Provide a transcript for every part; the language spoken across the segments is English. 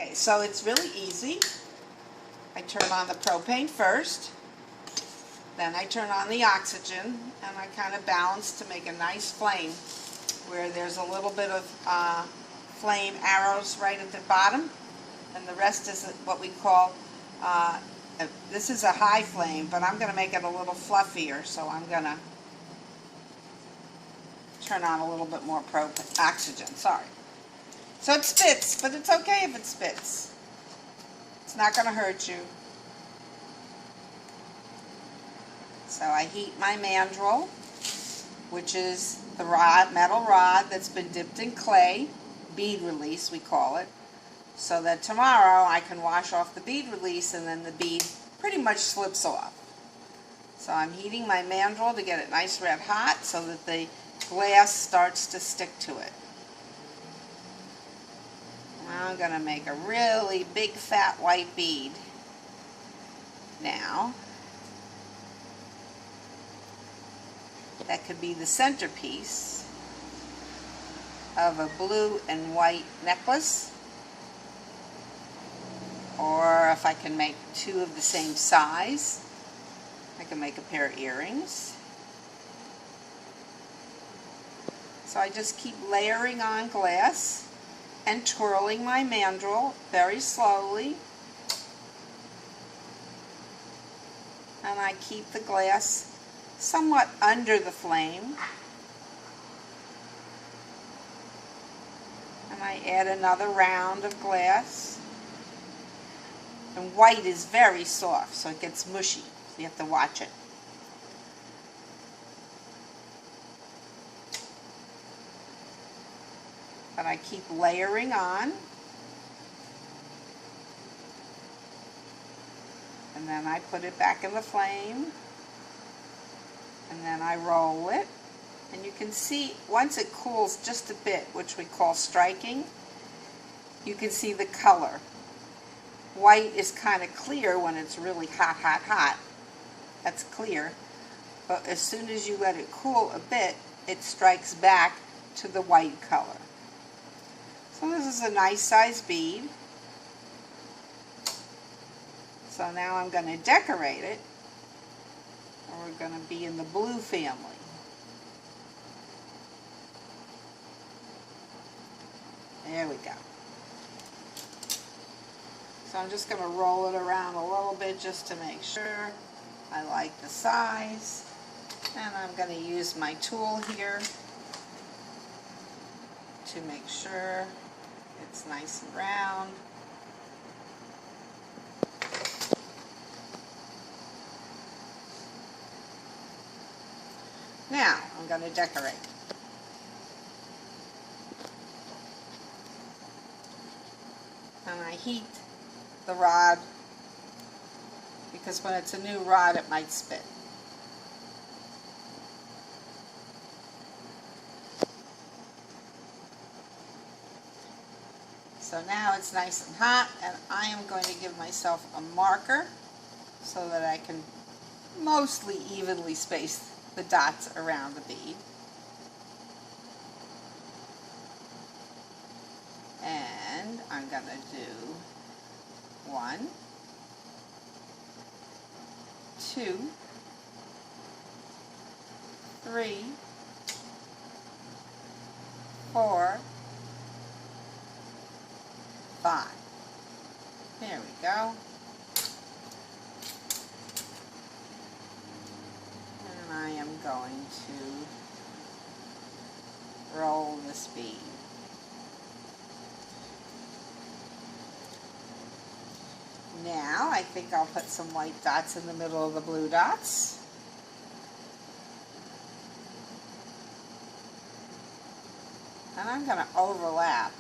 Okay, so it's really easy. I turn on the propane first, then I turn on the oxygen, and I kind of balance to make a nice flame where there's a little bit of flame arrows right at the bottom, and the rest is what we call, this is a high flame, but I'm going to make it a little fluffier, so I'm going to turn on a little bit more oxygen, sorry. So it spits, but it's okay if it spits. It's not going to hurt you. So I heat my mandrel, which is the rod, metal rod that's been dipped in clay, bead release we call it, so that tomorrow I can wash off the bead release and then the bead pretty much slips off. So I'm heating my mandrel to get it nice red hot so that the glass starts to stick to it. Now I'm going to make a really big fat white bead. Now, that could be the centerpiece of a blue and white necklace, or if I can make two of the same size, I can make a pair of earrings. So I just keep layering on glass and twirling my mandrel very slowly, and I keep the glass somewhat under the flame, and I add another round of glass. And white is very soft, so it gets mushy, so you have to watch it. But I keep layering on, and then I put it back in the flame, and then I roll it, and you can see once it cools just a bit, which we call striking, you can see the color. White is kind of clear when it's really hot, hot, hot. That's clear. But as soon as you let it cool a bit, it strikes back to the white color. So this is a nice size bead. So now I'm going to decorate it. And we're going to be in the blue family. There we go. So I'm just going to roll it around a little bit just to make sure I like the size. And I'm going to use my tool here to make sure it's nice and round. Now I'm going to decorate. And I heat the rod, because when it's a new rod it might spit. So now it's nice and hot, and I am going to give myself a marker so that I can mostly evenly space the dots around the bead. And I'm going to do 1, 2, 3, 4, 5. There we go. And I am going to roll this bead. Now I think I'll put some white dots in the middle of the blue dots. And I'm going to overlap.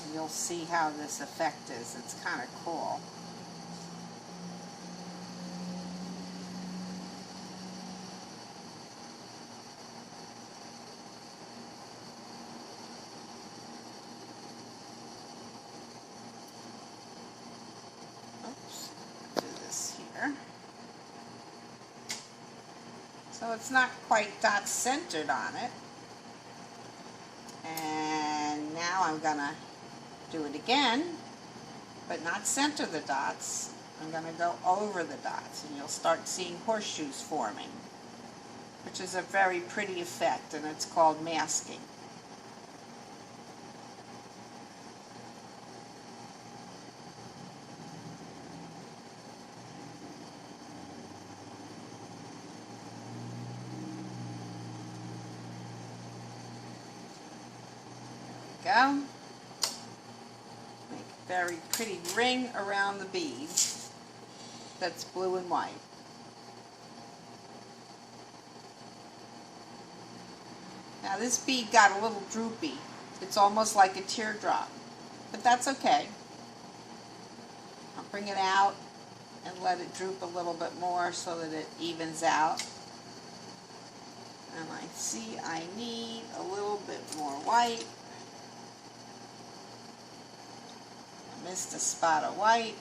And you'll see how this effect is. It's kind of cool. So it's not quite dot centered on it. And now now I'm going to do it again, but not center the dots. I'm going to go over the dots, and you'll start seeing horseshoes forming, which is a very pretty effect, and it's called masking. Go. Make a very pretty ring around the bead that's blue and white. Now this bead got a little droopy. It's almost like a teardrop, but that's okay. I'll bring it out and let it droop a little bit more so that it evens out. And I see I need a little bit more white. Missed a spot of white.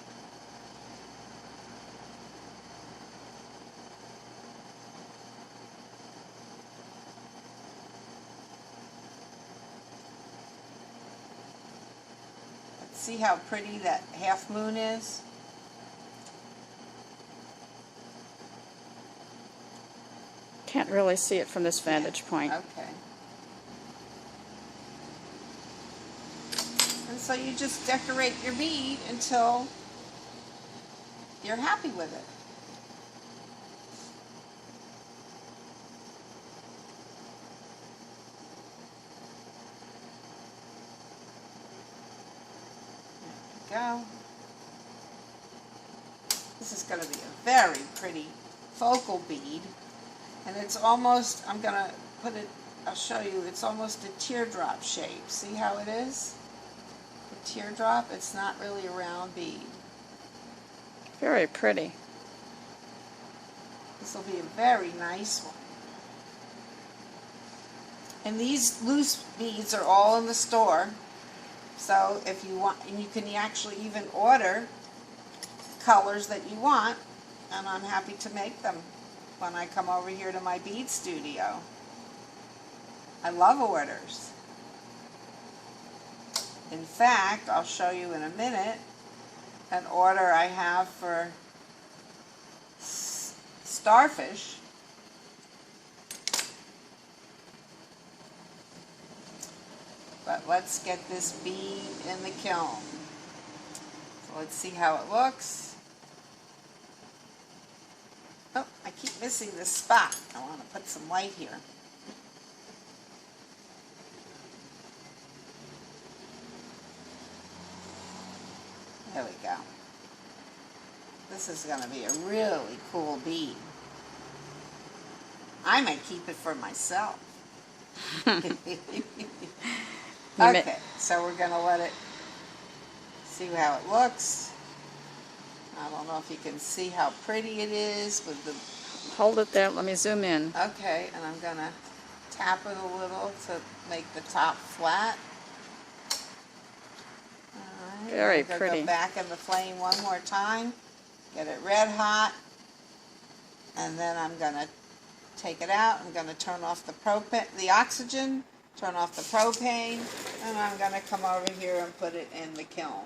Let's see how pretty that half moon is. Can't really see it from this vantage point. Okay. And so you just decorate your bead until you're happy with it. There we go. This is going to be a very pretty focal bead. And it's almost, I'm going to put it, I'll show you, it's almost a teardrop shape. See how it is? A teardrop, it's not really a round bead. Very pretty. This will be a very nice one. And these loose beads are all in the store. So if you want, and you can actually even order colors that you want, and I'm happy to make them when I come over here to my bead studio. I love orders. In fact, I'll show you in a minute an order I have for starfish. But let's get this bead in the kiln. So let's see how it looks. Oh, I keep missing this spot. I want to put some white here. There we go. This is going to be a really cool bead. I might keep it for myself. Okay, so we're going to let it see how it looks. I don't know if you can see how pretty it is with the... Hold it there, let me zoom in. Okay, and I'm going to tap it a little to make the top flat. Alright, Very I'm going pretty. to go back in the flame one more time, get it red hot, and then I'm going to take it out. I'm going to turn off the propane, the oxygen, turn off the propane, and I'm going to come over here and put it in the kiln.